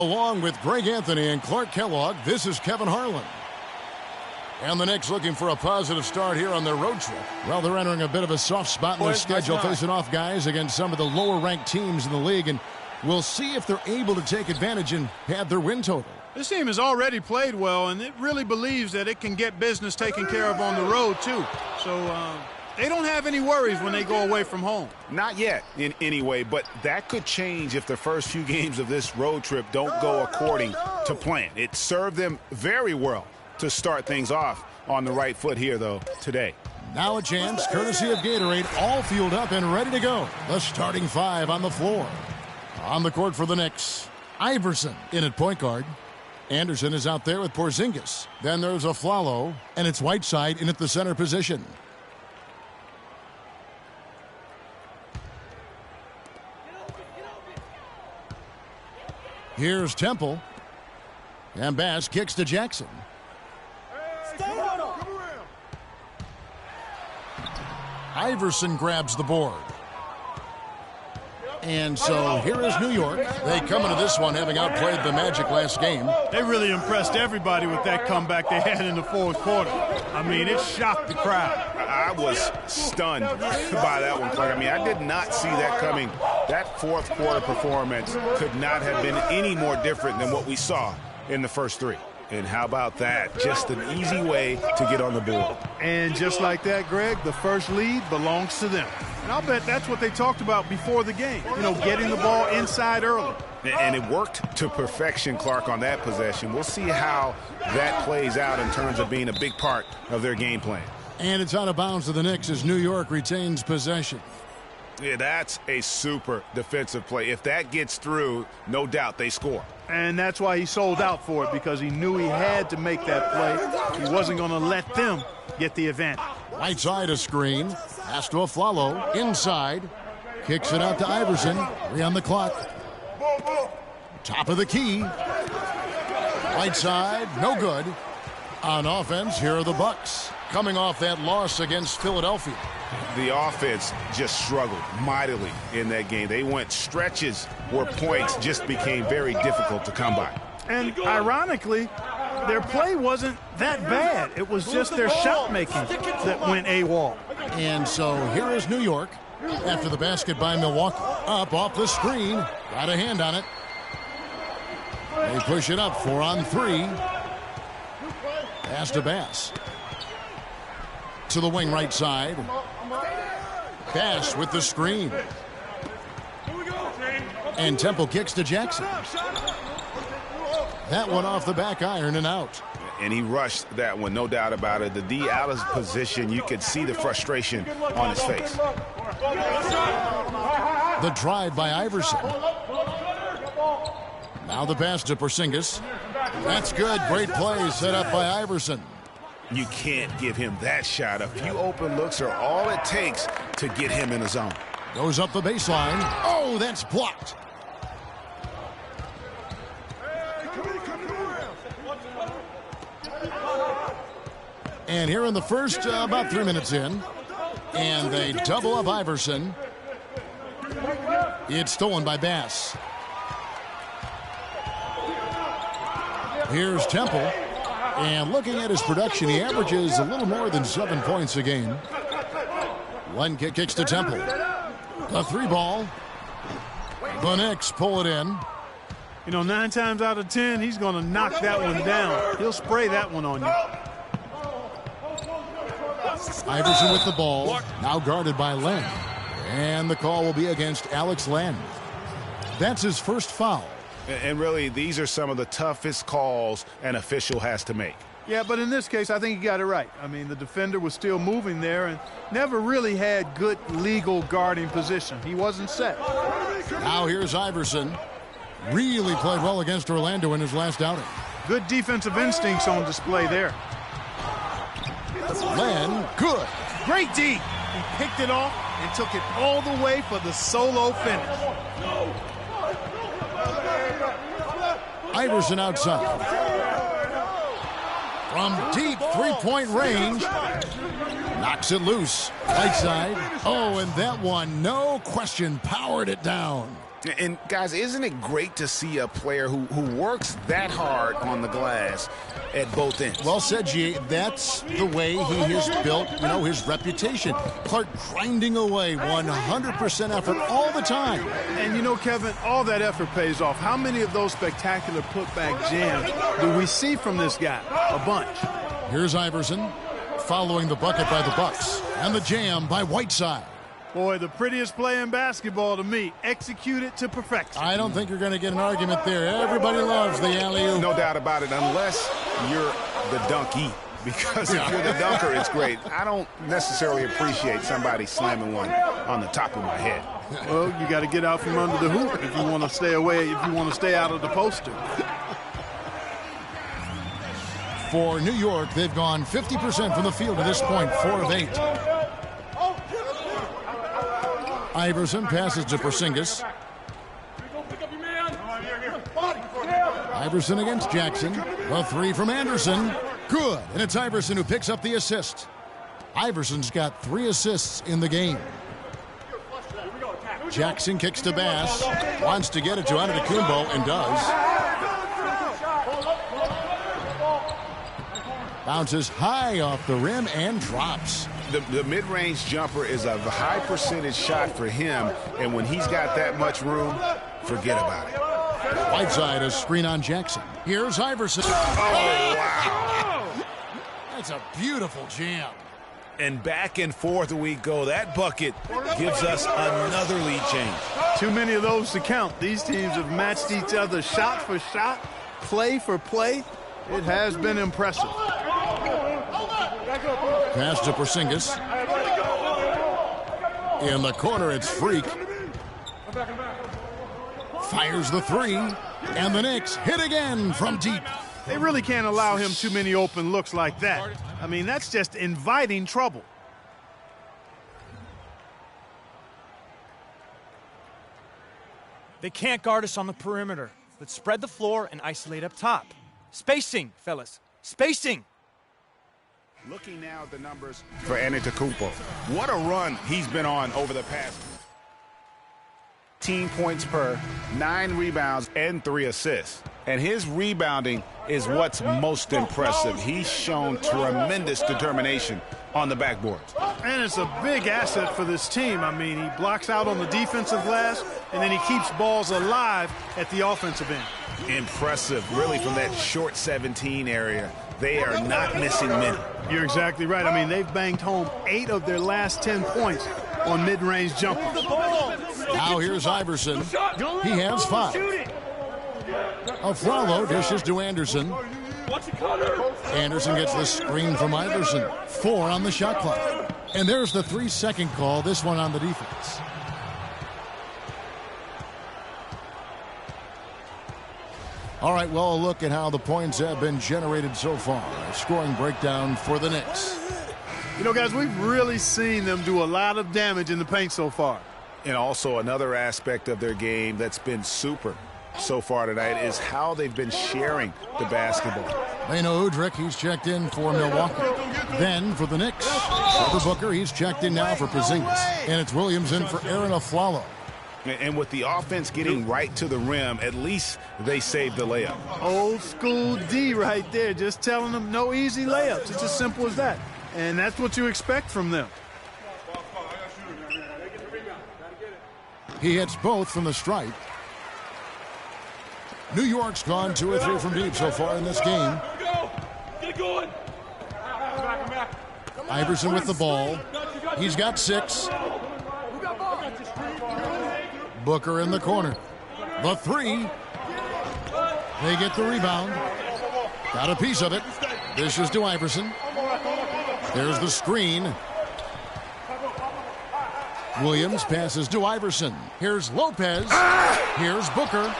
Along with Greg Anthony and Clark Kellogg, this is Kevin Harlan. And the Knicks looking for a positive start here on their road trip. Well, they're entering a bit of a soft spot in their schedule, facing off guys against some of the lower-ranked teams in the league. And we'll see if they're able to take advantage and pad their win total. This team has already played well, and it really believes that it can get business taken care of on the road, too. So they don't have any worries when they go away from home. Not yet, in any way, but that could change if the first few games of this road trip don't go according to plan. It served them very well to start things off on the right foot here, though, today. Now a chance, courtesy of Gatorade, all fueled up and ready to go. The starting five on the floor. On the court for the Knicks, Iverson in at point guard. Anderson is out there with Porzingis. Then there's Aflalo, and it's Whiteside in at the center position. Here's Temple. And Bass kicks to Jackson. Iverson grabs the board. And so here is New York. They come into this one having outplayed the Magic last game. They really impressed everybody with that comeback they had in the fourth quarter. I mean, it shocked the crowd. I was stunned by that one, Clark. I mean, I did not see that coming. That fourth quarter performance could not have been any more different than what we saw in the first three. And how about that? Just an easy way to get on the board. And just like that, Greg, the first lead belongs to them. And I'll bet that's what they talked about before the game. You know, getting the ball inside early. And it worked to perfection, Clark, on that possession. We'll see how that plays out in terms of being a big part of their game plan. And it's out of bounds to the Knicks as New York retains possession. Yeah, that's a super defensive play. If that gets through, no doubt they score. And that's why he sold out for it, because he knew he had to make that play. He wasn't going to let them get the advantage. Right side a screen. Pass to Aflalo. Inside. Kicks it out to Iverson. 3 on the clock. Top of the key. Right side, no good. On offense, here are the Bucks. Coming off that loss against Philadelphia. The offense just struggled mightily in that game. They went stretches where points just became very difficult to come by. And ironically, their play wasn't that bad. It was just their shot making that went AWOL. And so here is New York after the basket by Milwaukee. Up off the screen. Got a hand on it. They push it up 4 on 3. Pass to Bass. To the wing right side. Bass with the screen. And Temple kicks to Jackson. That one off the back iron and out. And he rushed that one, no doubt about it. The D out of position, you could see the frustration on his face. The drive by Iverson. Now the pass to Porzingis. That's good. Great play set up by Iverson. You can't give him that shot. A few open looks are all it takes to get him in the zone. Goes up the baseline. Oh, that's blocked. And here in the first, about 3 minutes in, and they double up Iverson. It's stolen by Bass. Here's Temple. And looking at his production, he averages a little more than 7 points a game. Len kicks to Temple. The 3 ball. The Knicks pull it in. You know, 9 times out of 10, he's going to knock that one down. He'll spray that one on you. Iverson with the ball. Now guarded by Len. And the call will be against Alex Len. That's his first foul. And really, these are some of the toughest calls an official has to make. Yeah, but in this case, I think he got it right. I mean, the defender was still moving there and never really had good legal guarding position. He wasn't set. Now here's Iverson. Really played well against Orlando in his last outing. Good defensive instincts on display there. Len, good. Great D. He picked it off and took it all the way for the solo finish. Iverson outside. From deep three-point range. Knocks it loose. Right side. Oh, and that one, no question, powered it down. And, guys, isn't it great to see a player who works that hard on the glass at both ends? Well said, G. That's the way he has built, his reputation. Clark grinding away, 100% effort all the time. And, Kevin, all that effort pays off. How many of those spectacular putback jams do we see from this guy? A bunch. Here's Iverson following the bucket by the Bucks. And the jam by Whiteside. Boy, the prettiest play in basketball to me. Executed to perfection. I don't think you're going to get an argument there. Everybody loves the alley-oop. No doubt about it, unless you're the donkey. Because if you're the dunker, it's great. I don't necessarily appreciate somebody slamming one on the top of my head. Well, you got to get out from under the hoop if you want to stay away, if you want to stay out of the poster. For New York, they've gone 50% from the field to this point, 4 of 8. Iverson passes to Porzingis. Iverson against Jackson. A 3 from Anderson. Good. And it's Iverson who picks up the assist. Iverson's got 3 assists in the game. Jackson kicks to Bass. Wants to get it to Antetokounmpo and does. Bounces high off the rim and drops. The mid-range jumper is a high percentage shot for him, and when he's got that much room, forget about it. Whiteside, a screen on Jackson. Here's Iverson. Oh, wow. That's a beautiful jam. And back and forth we go. That bucket gives us another lead change. Too many of those to count. These teams have matched each other shot for shot, play for play. It has been impressive. Pass to Porzingis. In the corner, it's Freak. Fires the 3. And the Knicks hit again from deep. They really can't allow him too many open looks like that. I mean, that's just inviting trouble. They can't guard us on the perimeter. Let's spread the floor and isolate up top. Spacing, fellas. Spacing. Looking now at the numbers for Antetokounmpo. What a run he's been on over the past 18 points per, 9 rebounds, and 3 assists. And his rebounding is what's most impressive. He's shown tremendous determination on the backboard. And it's a big asset for this team. I mean, he blocks out on the defensive glass, and then he keeps balls alive at the offensive end. Impressive, really, from that short 17 area. They are not missing many. You're exactly right. I mean, they've banged home 8 of their last 10 points on mid-range jumpers. Now here's Iverson. He has 5. Aflalo dishes to Anderson. Anderson gets the screen from Iverson. 4 on the shot clock. And there's the 3-second call, this one on the defense. All right, well, a look at how the points have been generated so far. A scoring breakdown for the Knicks. You know, guys, we've really seen them do a lot of damage in the paint so far. And also another aspect of their game that's been super so far tonight is how they've been sharing the basketball. Leno Udrich, he's checked in for Milwaukee. Then for the Knicks, Trevor Booker, he's checked in now for Porzingis. And it's Williams in for Aaron Aflalo. And with the offense getting right to the rim, at least they saved the layup. Old school D right there, just telling them no easy layups. It's as simple as that. And that's what you expect from them. He hits both from the stripe. New York's gone 2 or 3 from deep so far in this game. Get going. Iverson with the ball. He's got 6. Booker in the corner. The 3. They get the rebound. Got a piece of it. Dishes to Iverson. There's the screen. Williams passes to Iverson. Here's Lopez. Here's Booker.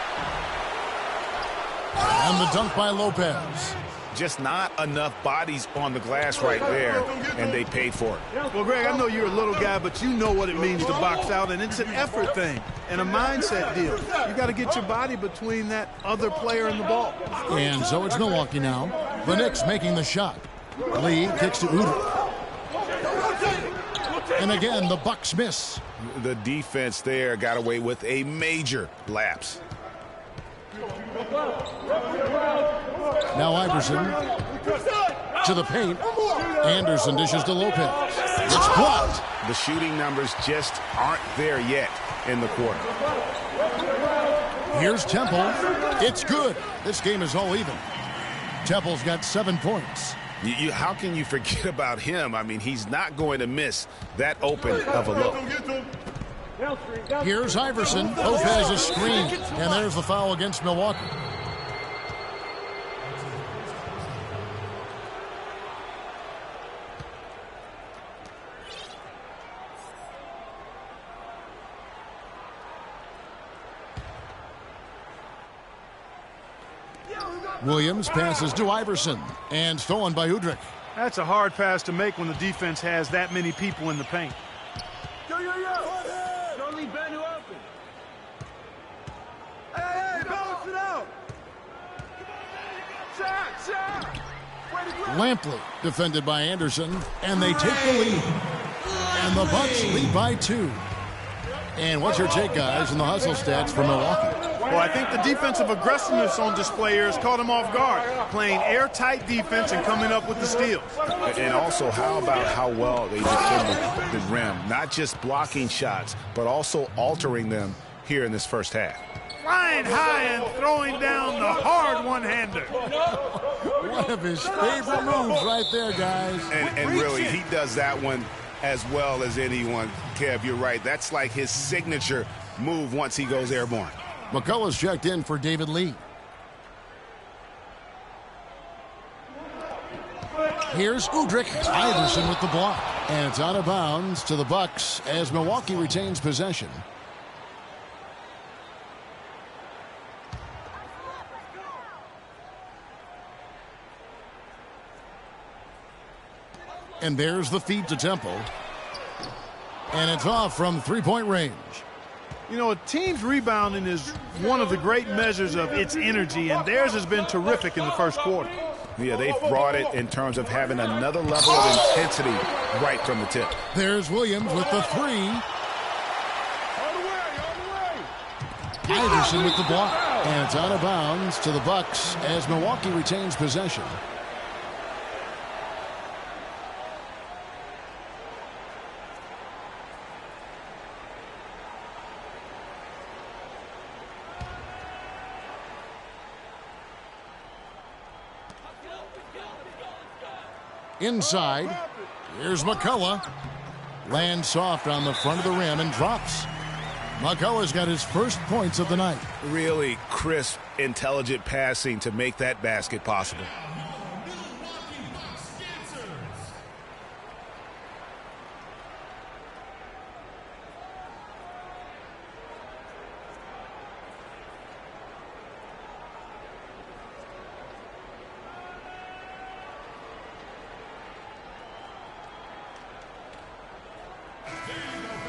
And the dunk by Lopez. Just not enough bodies on the glass right there, and they paid for it. Well, Greg, I know you're a little guy, but you know what it means to box out, and it's an effort thing and a mindset deal. You got to get your body between that other player and the ball. And so it's Milwaukee now. The Knicks making the shot. Lee kicks to Udrich. And again, the Bucks miss. The defense there got away with a major lapse. Now Iverson to the paint. Anderson dishes to Lopez. It's blocked. The shooting numbers just aren't there yet in the quarter. Here's Temple. It's good. This game is all even. Temple's got 7 points. How can you forget about him? I mean, he's not going to miss that open of a look. Here's Iverson. Lopez a screen. And there's the foul against Milwaukee. Williams passes to Iverson, and stolen by Udrih. That's a hard pass to make when the defense has that many people in the paint. Don't leave Bennu open. Hey, balance it out. Shot. Lampley defended by Anderson, and they take the lead. And the Bucks lead by 2. And what's your take, guys, in the hustle stats for Milwaukee? Well, I think the defensive aggressiveness on display here has caught them off guard, playing airtight defense and coming up with the steals. And also, how about how well they defended the rim? Not just blocking shots, but also altering them here in this first half. Flying high and throwing down the hard one-hander. One of his favorite moves right there, guys. And really, he does that one as well as anyone. Kev, you're right. That's like his signature move once he goes airborne. McCullough's checked in for David Lee. Here's Udrih. Iverson with the block. And it's out of bounds to the Bucks as Milwaukee retains possession. And there's the feed to Temple. And it's off from three-point range. You know, a team's rebounding is one of the great measures of its energy, and theirs has been terrific in the first quarter. Yeah, they've brought it in terms of having another level of intensity right from the tip. There's Williams with the 3. Iverson with the block. And it's out of bounds to the Bucks as Milwaukee retains possession. Inside, here's McCullough. Lands soft on the front of the rim and drops. McCullough's got his first points of the night. Really crisp, intelligent passing to make that basket possible.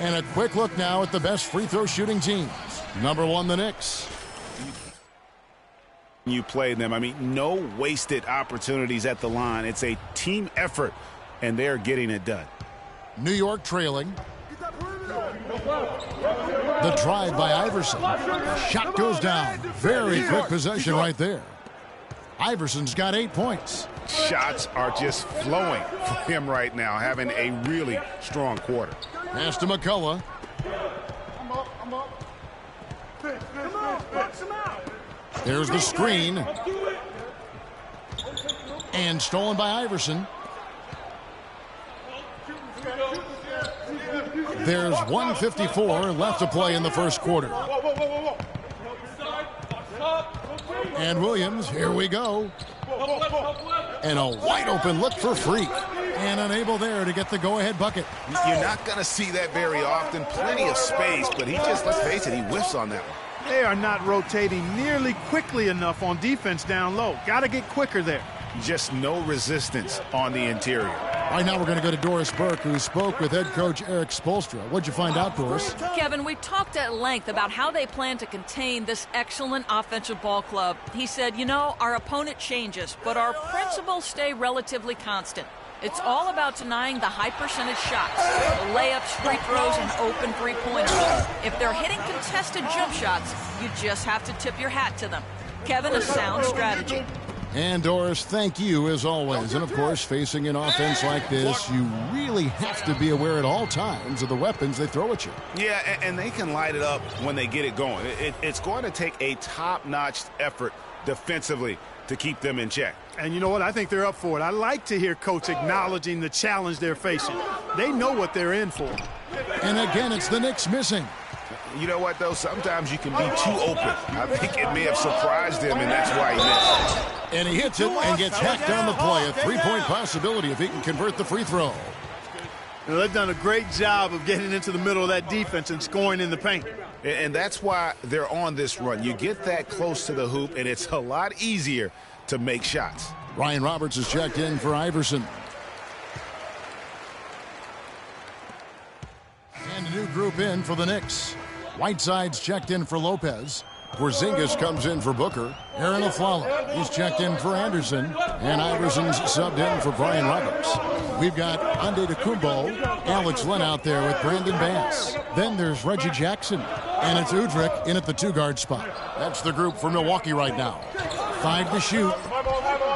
And a quick look now at the best free throw shooting teams. Number 1, the Knicks. You played them. I mean, no wasted opportunities at the line. It's a team effort, and they're getting it done. New York trailing. The drive by Iverson. Shot goes down. Very quick possession right there. Iverson's got 8 points. Shots are just flowing for him right now, having a really strong quarter. Pass to McCullough. There's the screen. And stolen by Iverson. There's 1:54 left to play in the first quarter. And Williams, here we go. And a wide open look for Freak. And unable there to get the go-ahead bucket. You're not going to see that very often. Plenty of space, but he just, let's face it, he whiffs on that one. They are not rotating nearly quickly enough on defense down low. Got to get quicker there. Just no resistance on the interior. Right now we're going to go to Doris Burke, who spoke with head coach Eric Spoelstra. What'd you find out, Doris? Kevin, we talked at length about how they plan to contain this excellent offensive ball club. He said, you know, our opponent changes, but our principles stay relatively constant. It's all about denying the high percentage shots, the layups, free throws, and open three-pointers. If they're hitting contested jump shots, you just have to tip your hat to them. Kevin, a sound strategy. And Doris, thank you as always. And of course, facing an offense like this, you really have to be aware at all times of the weapons they throw at you. Yeah, and they can light it up when they get it going. It's going to take a top-notch effort defensively to keep them in check. And you know what? I think they're up for it. I like to hear Coach acknowledging the challenge they're facing. They know what they're in for. And again, it's the Knicks missing. You know what, though? Sometimes you can be too open. I think it may have surprised him, and that's why he missed. And he hits it and gets hacked on the play. A three-point possibility if he can convert the free throw. You know, they've done a great job of getting into the middle of that defense and scoring in the paint. And that's why they're on this run. You get that close to the hoop, and it's a lot easier to make shots. Ryan Roberts is checked in for Iverson. And a new group in for the Knicks. Whiteside's checked in for Lopez. Porzingis comes in for Booker. Aaron Aflalo, he's checked in for Anderson. And Iverson's subbed in for Brian Roberts. We've got Antetokounmpo, Alex Len out there with Brandon Bass. Then there's Reggie Jackson. And it's Udrih in at the two-guard spot. That's the group for Milwaukee right now. 5 to shoot.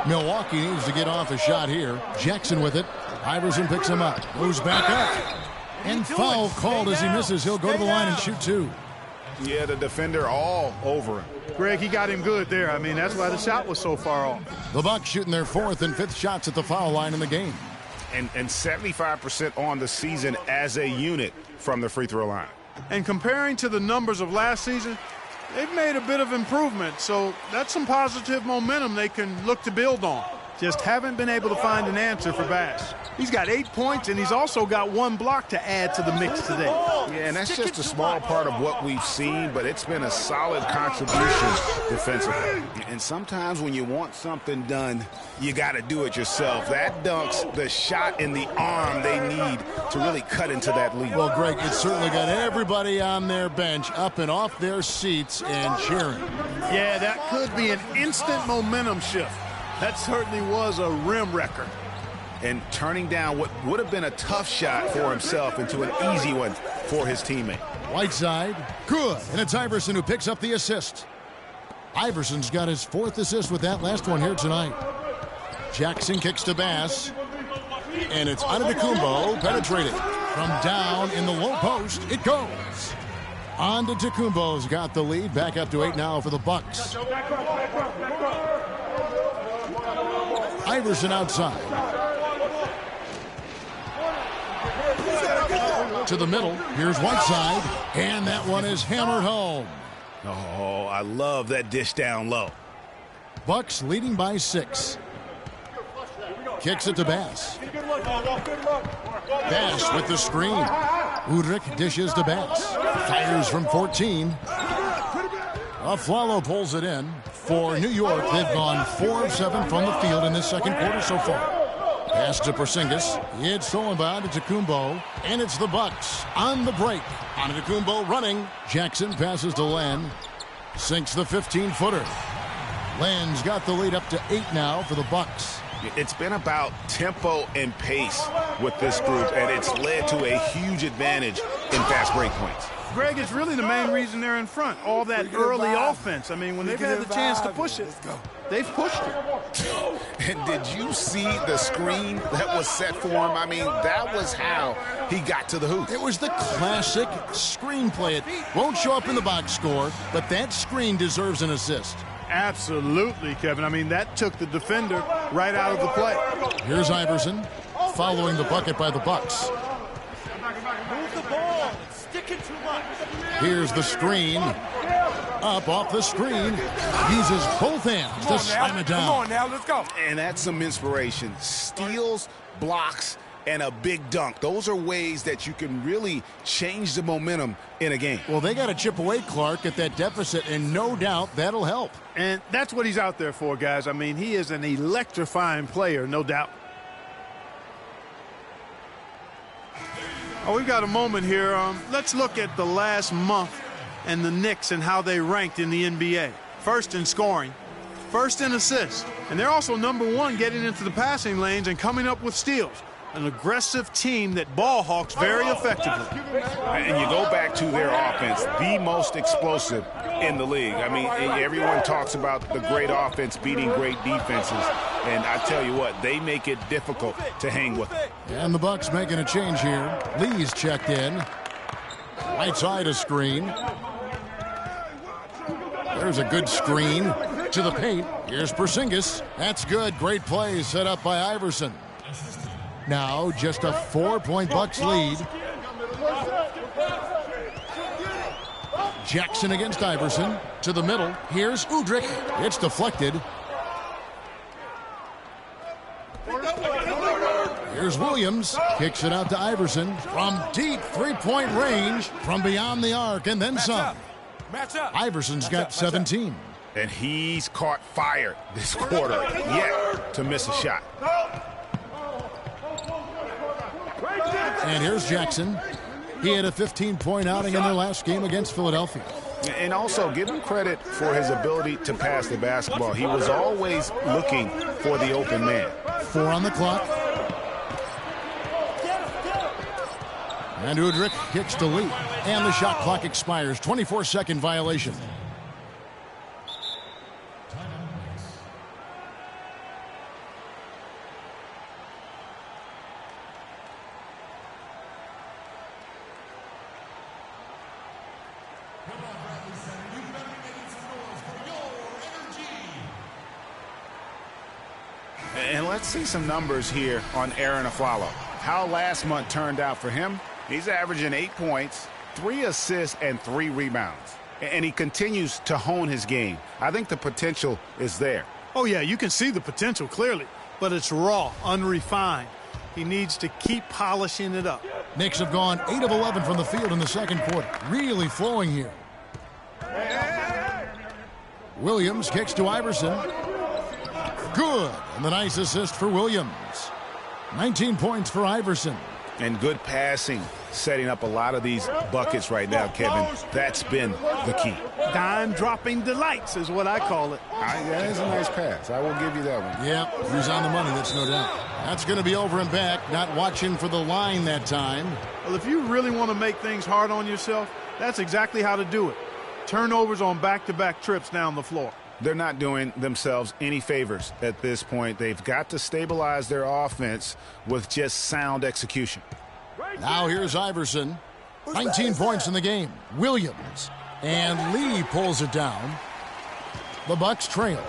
Milwaukee needs to get off a shot here. Jackson with it. Iverson picks him up. Moves back up. And foul called as he misses. He'll go to the line and shoot 2. Yeah, the defender all over him. Greg, he got him good there. I mean, that's why the shot was so far off. The Bucks shooting their 4th and 5th shots at the foul line in the game. And 75% on the season as a unit from the free throw line. And comparing to the numbers of last season, they've made a bit of improvement. So that's some positive momentum they can look to build on. Just haven't been able to find an answer for Bass. He's got 8 points, and he's also got 1 block to add to the mix today. Yeah, and that's just a small part of what we've seen, but it's been a solid contribution defensively. And sometimes when you want something done, you got to do it yourself. That dunks the shot in the arm they need to really cut into that lead. Well, Greg, it's certainly got everybody on their bench up and off their seats and cheering. Yeah, that could be an instant momentum shift. That certainly was a rim wrecker. And turning down what would have been a tough shot for himself into an easy one for his teammate. Whiteside, good. And it's Iverson who picks up the assist. Iverson's got his 4th assist with that last one here tonight. Jackson kicks to Bass. And it's Antetokounmpo penetrating. From down in the low post, it goes. Antetokounmpo's got the lead. Back up to 8 now for the Bucks. Iverson outside. To the middle. Here's Whiteside. And that one is hammered home. Oh, I love that dish down low. Bucks leading by 6. Kicks it to Bass. Bass with the screen. Udrih dishes to Bass. Fires from 14. Aflalo pulls it in. For New York, they've gone 4 of 7 from the field in this second quarter so far. Pass to Porzingis. It's stolen by Antetokounmpo. And it's the Bucks on the break. Antetokounmpo running. Jackson passes to Len. Sinks the 15-footer. Len's got the lead up to 8 now for the Bucks. It's been about tempo and pace with this group, and it's led to a huge advantage in fast break points. Greg, it's really the main reason they're in front. All that early offense. I mean, when they've had the chance to push it, they've pushed it. And did you see the screen that was set for him? I mean, that was how he got to the hoop. It was the classic screen play. It won't show up in the box score, but that screen deserves an assist. Absolutely, Kevin. I mean, that took the defender right out of the play. Here's Iverson following the bucket by the Bucks. Move the ball. It's sticking too much. Here's the screen. Up off the screen. Uses both hands to slam it down. Come on now, let's go. And that's some inspiration. Steals, blocks, and a big dunk. Those are ways that you can really change the momentum in a game. Well, they got to chip away, Clark, at that deficit, and no doubt that'll help. And that's what he's out there for, guys. I mean, he is an electrifying player, no doubt. Oh, we've got a moment here. Let's look at the last month and the Knicks and how they ranked in the NBA. First in scoring, first in assists. And they're also #1 getting into the passing lanes and coming up with steals. An aggressive team that ball hawks very effectively. And you go back to their offense, the most explosive in the league. I mean, everyone talks about the great offense beating great defenses. And I tell you what, they make it difficult to hang with them. And the Bucks making a change here. Lee's checked in. Right side a screen. There's a good screen to the paint. Here's Porzingis. That's good. Great play set up by Iverson. Now just a 4-point Bucks lead. Jackson against Iverson. To the middle. Here's Udrih. It's deflected. Here's Williams. Kicks it out to Iverson. From deep three-point range. From beyond the arc and then some. Iverson's got 17. And he's caught fire this quarter, yet to miss a shot. And here's Jackson. He had a 15-point outing in their last game against Philadelphia. And also give him credit for his ability to pass the basketball. He was always looking for the open man. 4 on the clock. And Udrih kicks to Lee. And the shot clock expires. 24-second violation. And let's see some numbers here on Aaron Aflalo. How last month turned out for him. He's averaging 8 points, 3 assists, and 3 rebounds. And he continues to hone his game. I think the potential is there. Oh, yeah, you can see the potential clearly, but it's raw, unrefined. He needs to keep polishing it up. Knicks have gone 8 of 11 from the field in the second quarter. Really flowing here. Williams kicks to Iverson. Good. And the nice assist for Williams. 19 points for Iverson. And good passing, setting up a lot of these buckets right now, Kevin. That's been the key. Dime-dropping delights is what I call it. That is a nice pass. I will give you that one. Yep, he's on the money, that's no doubt. That's going to be over and back, not watching for the line that time. Well, if you really want to make things hard on yourself, that's exactly how to do it. Turnovers on back-to-back trips down the floor. They're not doing themselves any favors at this point. They've got to stabilize their offense with just sound execution. Now here's Iverson. 19 points in the game. Williams. And Lee pulls it down. The Bucks trail.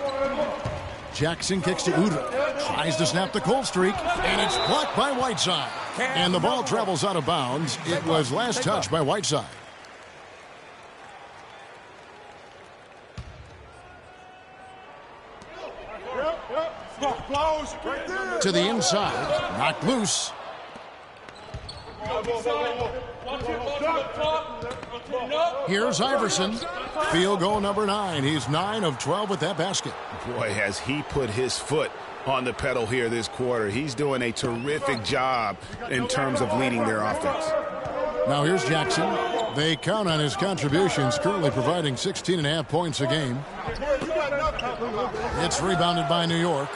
Jackson kicks to Udrih. Tries to snap the cold streak. And it's blocked by Whiteside. And the ball travels out of bounds. It was last touched by Whiteside. To the inside, knocked loose. Here's Iverson. Field goal number 9. He's 9 of 12 with that basket. Boy, has he put his foot on the pedal here this quarter. He's doing a terrific job in terms of leading their offense. Now here's Jackson. They count on his contributions, currently providing 16.5 points a game. It's rebounded by New York.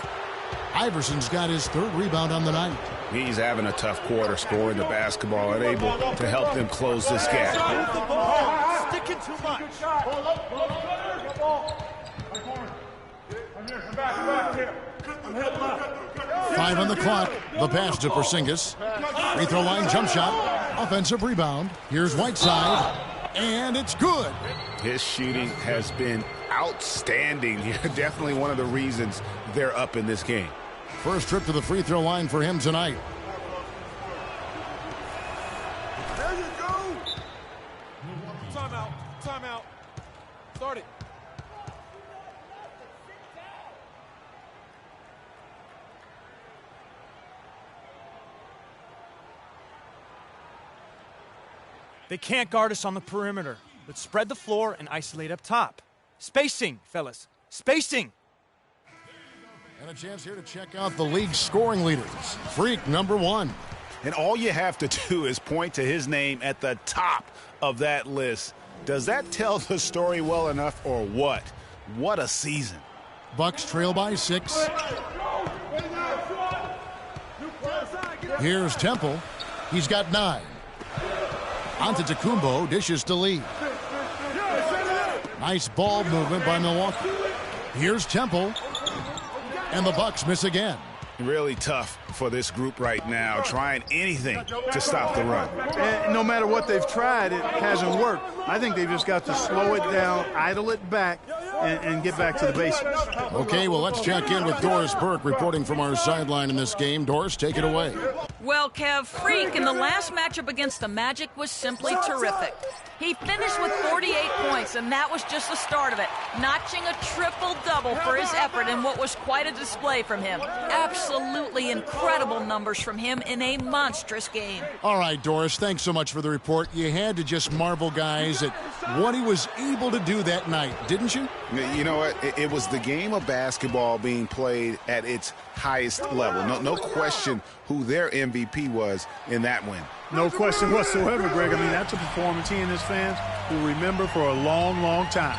Iverson's got his 3rd rebound on the night. He's having a tough quarter scoring the basketball and able to help them close this gap. Sticking too much. 5 on the clock. The pass to Porzingis. Free throw line jump shot. Offensive rebound. Here's Whiteside. And it's good. His shooting has been outstanding. Definitely one of the reasons they're up in this game. First trip to the free throw line for him tonight. There you go. Timeout. Timeout. Start it. They can't guard us on the perimeter. Let's spread the floor and isolate up top. Spacing, fellas. Spacing. And a chance here to check out the league's scoring leaders. Freak number 1. And all you have to do is point to his name at the top of that list. Does that tell the story well enough or what? What a season. Bucks trail by 6. Here's Temple. He's got 9. Antetokounmpo dishes to Lee. Nice ball movement by Milwaukee. Here's Temple. And the Bucks miss again. Really tough for this group right now, trying anything to stop the run. And no matter what they've tried, it hasn't worked. I think they've just got to slow it down, idle it back, and get back to the basics. Okay, well, let's check in with Doris Burke reporting from our sideline in this game. Doris, take it away. Well, Kev, Freak in the last matchup against the Magic was simply terrific. He finished with 48 points, and that was just the start of it, notching a triple-double for his effort in what was quite a display from him. Absolutely incredible numbers from him in a monstrous game. All right, Doris, thanks so much for the report. You had to just marvel, guys, at what he was able to do that night, didn't you? You know what? It was the game of basketball being played at its highest level. No question who their MVP was in that win. No question whatsoever, Greg. I mean, that's a performance he and his fans will remember for a long, long time.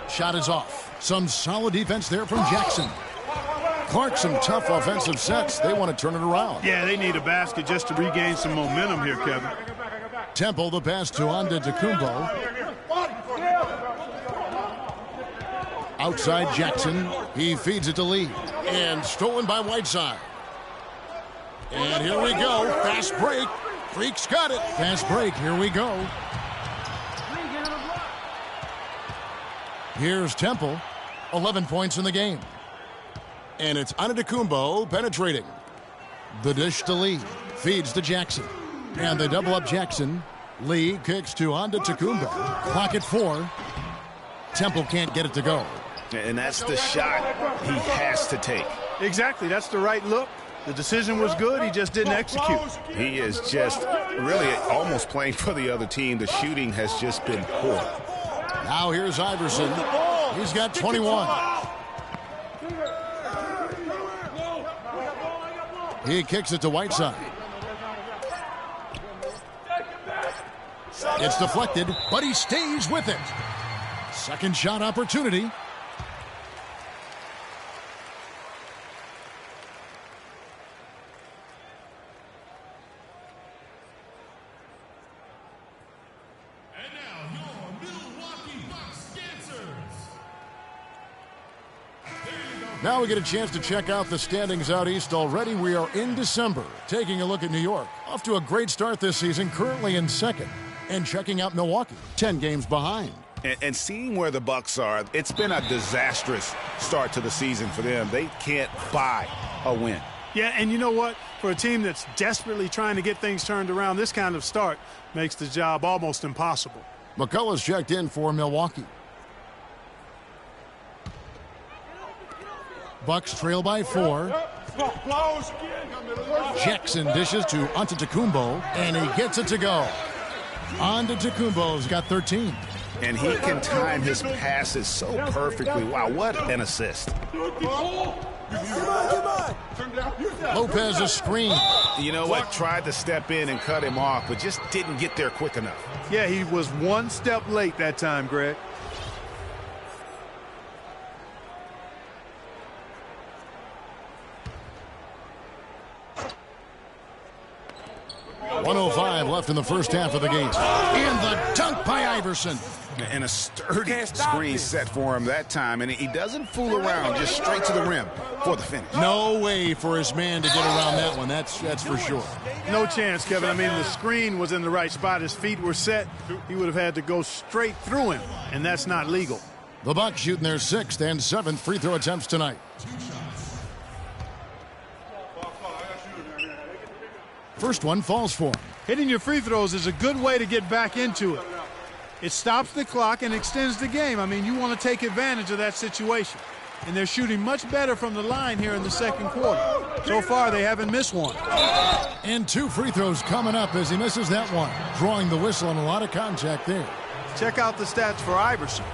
Shot is off. Some solid defense there from Jackson. Clark, some tough offensive sets. They want to turn it around. Yeah, they need a basket just to regain some momentum here, Kevin. Temple, the pass to Antetokounmpo. Outside Jackson. He feeds it to Lee. And stolen by Whiteside. And here we go. Fast break. Freak's got it. Fast break. Here we go. Here's Temple. 11 points in the game. And it's Antetokounmpo penetrating. The dish to Lee. Feeds to Jackson. And they double up Jackson. Lee kicks to Antetokounmpo. Clock at 4. Temple can't get it to go. And that's the shot he has to take. Exactly. That's the right look. The decision was good. He just didn't execute. He is just really almost playing for the other team. The shooting has just been poor. Now here's Iverson. He's got 21. He kicks it to Whiteside. It's deflected, but he stays with it. Second shot opportunity. And now your Milwaukee Bucks dancers. Now we get a chance to check out the standings out east already. We are in December, taking a look at New York. Off to a great start this season, currently in second. And checking out Milwaukee, 10 games behind. And seeing where the Bucks are, it's been a disastrous start to the season for them. They can't buy a win. Yeah, and you know what? For a team that's desperately trying to get things turned around, this kind of start makes the job almost impossible. McCullough's checked in for Milwaukee. Bucks trail by 4. Jackson dishes to Antetokounmpo, and he gets it to go. Antetokounmpo's got 13. And he can time his passes so perfectly. Wow, what an assist. Lopez a screen. You know what? Tried to step in and cut him off, but just didn't get there quick enough. Yeah, he was one step late that time, Greg. .105 left in the first half of the game. And the dunk by Iverson. And a sturdy screen set for him that time. And he doesn't fool around, just straight to the rim for the finish. No way for his man to get around that one. That's for sure. No chance, Kevin. I mean, the screen was in the right spot. His feet were set. He would have had to go straight through him, and that's not legal. The Bucks shooting their 6th and 7th free throw attempts tonight. First one falls for him. Hitting your free throws is a good way to get back into it. It stops the clock and extends the game. I mean, you want to take advantage of that situation. And they're shooting much better from the line here in the second quarter. So far, they haven't missed one. And 2 free throws coming up as he misses that one. Drawing the whistle and a lot of contact there. Check out the stats for Iverson.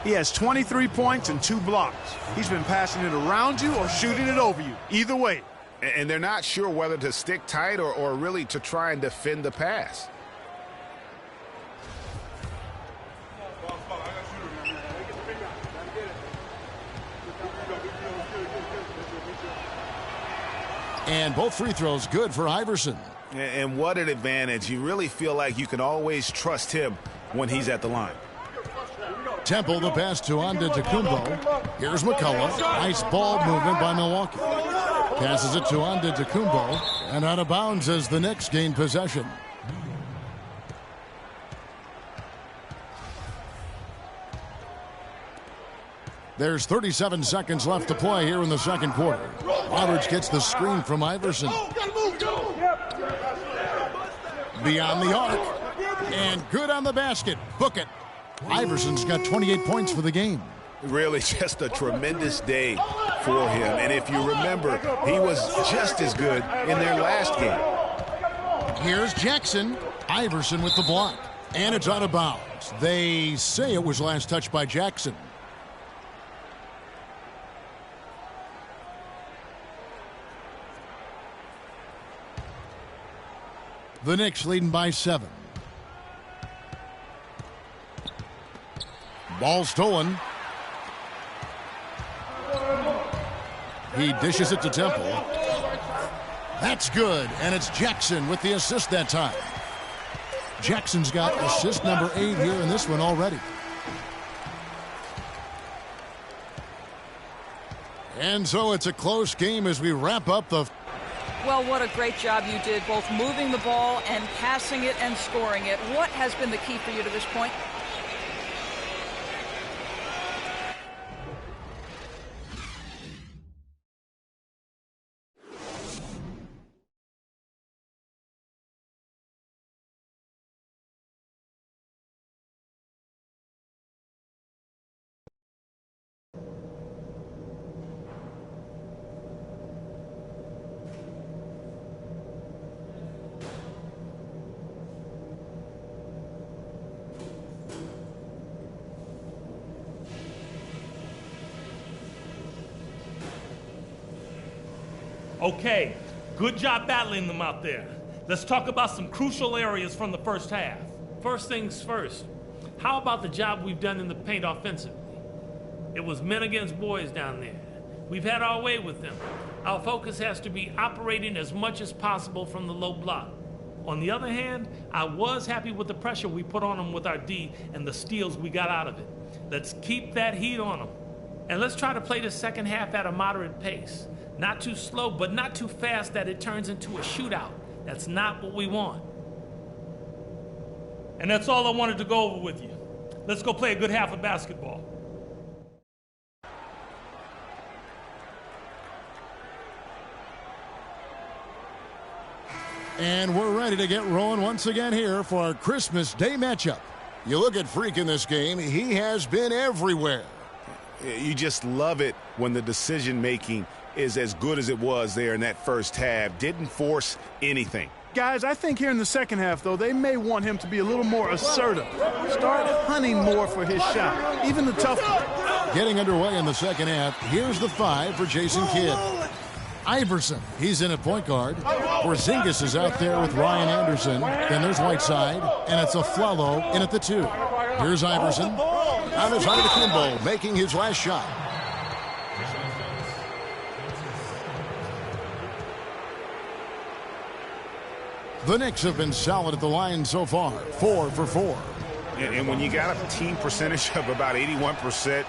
He has 23 points and 2 blocks. He's been passing it around you or shooting it over you. Either way. And they're not sure whether to stick tight or really to try and defend the pass. And both free throws good for Iverson. And what an advantage. You really feel like you can always trust him when he's at the line. Temple, the pass to Antetokounmpo. Here's McCullough. Nice ball movement by Milwaukee. Passes it to Antetokounmpo. And out of bounds as the Knicks gain possession. There's 37 seconds left to play here in the second quarter. Roberts gets the screen from Iverson. Beyond the arc. And good on the basket. Book it. Iverson's got 28 points for the game. Really just a tremendous day for him. And if you remember, he was just as good in their last game. Here's Jackson. Iverson with the block. And it's out of bounds. They say it was last touched by Jackson. The Knicks leading by 7. Ball stolen. He dishes it to Temple. That's good, and it's Jackson with the assist that time. Jackson's got assist number 8 here in this one already. And so it's a close game as we wrap up the... Well, what a great job you did, both moving the ball and passing it and scoring it. What has been the key for you to this point? Okay, good job battling them out there. Let's talk about some crucial areas from the first half. First things first, how about the job we've done in the paint offensively? It was men against boys down there. We've had our way with them. Our focus has to be operating as much as possible from the low block. On the other hand, I was happy with the pressure we put on them with our D and the steals we got out of it. Let's keep that heat on them. And let's try to play the second half at a moderate pace. Not too slow, but not too fast that it turns into a shootout. That's not what we want. And that's all I wanted to go over with you. Let's go play a good half of basketball. And we're ready to get rolling once again here for our Christmas Day matchup. You look at Freak in this game, he has been everywhere. You just love it when the decision-making is as good as it was there in that first half. Didn't force anything. Guys, I think here in the second half, though, they may want him to be a little more assertive. Start hunting more for his shot, even the tough one. Getting underway in the second half, here's the 5 for Jason Kidd. Iverson, he's in at point guard. Porzingis is out there with Ryan Anderson. Then there's Whiteside, and it's Aflalo in at the 2. Here's Iverson. On his Antetokounmpo, making his last shot. The Knicks have been solid at the line so far, 4 for 4. And when you got a team percentage of about 81%,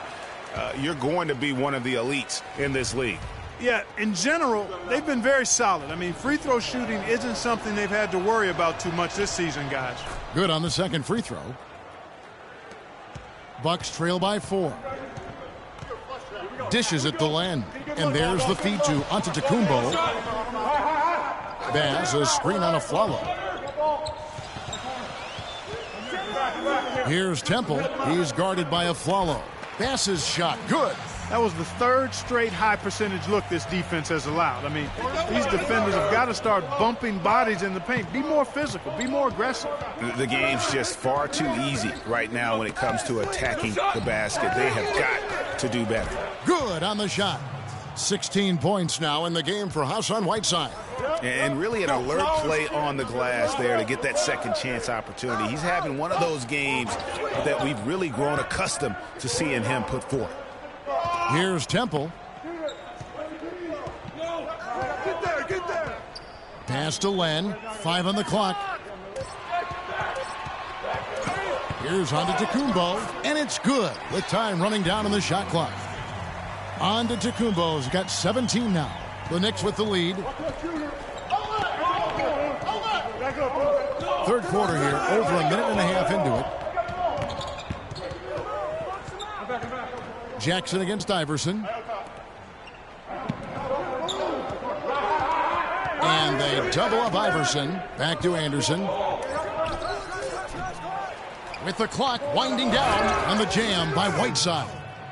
you're going to be one of the elites in this league. Yeah, in general, they've been very solid. I mean, free throw shooting isn't something they've had to worry about too much this season, guys. Good on the second free throw. Bucks trail by 4. Dishes at the end. And there's the feed to Antetokounmpo. Baz, a screen on Aflalo. Here's Temple. He's guarded by Aflalo. Baz's shot, good. That was the third straight high percentage look this defense has allowed. I mean, these defenders have got to start bumping bodies in the paint. Be more physical. Be more aggressive. The game's just far too easy right now when it comes to attacking the basket. They have got to do better. Good on the shot. 16 points now in the game for Hassan Whiteside. And really an alert play on the glass there to get that second chance opportunity. He's having one of those games that we've really grown accustomed to seeing him put forth. Here's Temple. Get there, get there. Pass to Len. 5 on the clock. Here's on to Tacumbo, and it's good with time running down on the shot clock. On to Tacumbo's got 17 now. The Knicks with the lead. Third quarter here, over a minute and a half into it. Jackson against Iverson. And they double up Iverson. Back to Anderson. With the clock winding down on the jam by Whiteside.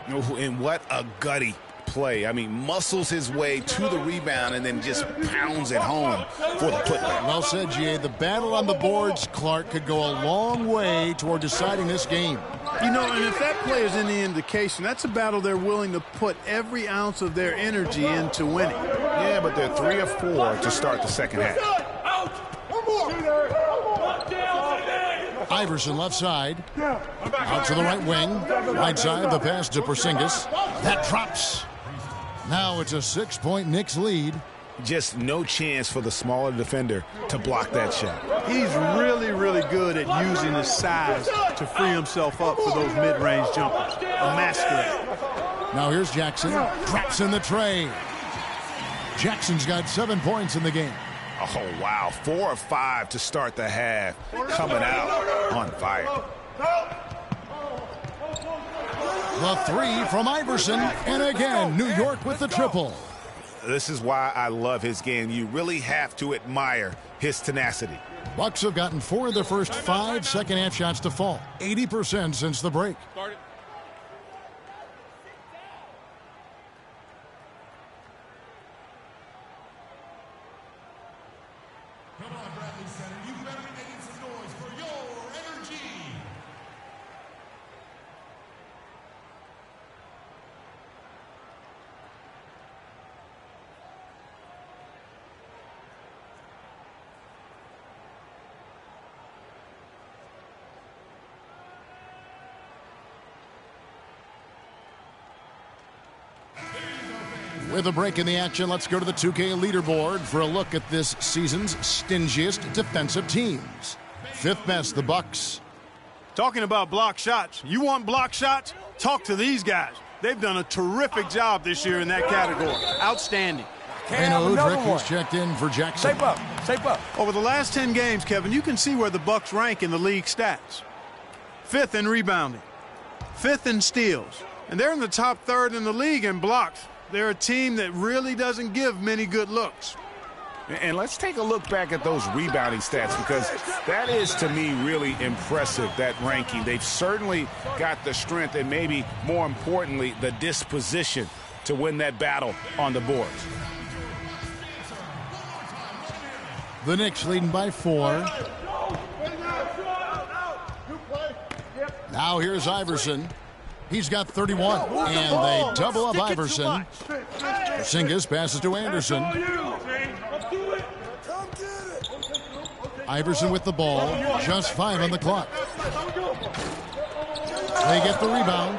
Oh, and what a gutty play. I mean, muscles his way to the rebound and then just pounds it home for the putback. Well said, G.A. The battle on the boards, Clark, could go a long way toward deciding this game. You know, and if that play is any indication, that's a battle they're willing to put every ounce of their energy into winning. Yeah, but they're 3 of 4 to start the second half. Iverson left side. Out to the right wing. Right side, the pass to Porzingis. That drops. Now it's a 6-point Knicks lead. Just no chance for the smaller defender to block that shot. He's really, really good at using his size to free himself up for those mid-range jumpers. A master at it. Now here's Jackson. Drops in the tray. Jackson's got 7 points in the game. Oh, wow. 4 of 5 to start the half. Coming out on fire. The 3 from Iverson. And again, New York with the triple. This is why I love his game. You really have to admire his tenacity. Bucks have gotten 4 of their first 5 second-half shots to fall. 80% since the break. Come on, Bradley Center. You better be making some noise for your energy. With a break in the action, let's go to the 2K leaderboard for a look at this season's stingiest defensive teams. 5th best, the Bucks. Talking about block shots, you want block shots? Talk to these guys. They've done a terrific job this year in that category. Outstanding. And Odrick has checked in for Jackson. Shape up. Over the last 10 games, Kevin, you can see where the Bucks rank in the league stats. 5th in rebounding, 5th in steals, and they're in the top 3rd in the league in blocks. They're a team that really doesn't give many good looks. And let's take a look back at those rebounding stats, because that is, to me, really impressive, that ranking. They've certainly got the strength and maybe, more importantly, the disposition to win that battle on the boards. The Knicks leading by 4. Now here's Iverson. He's got 31, and they double up Iverson. Porzingis passes to Anderson. Iverson with the ball, just 5 on the clock. They get the rebound.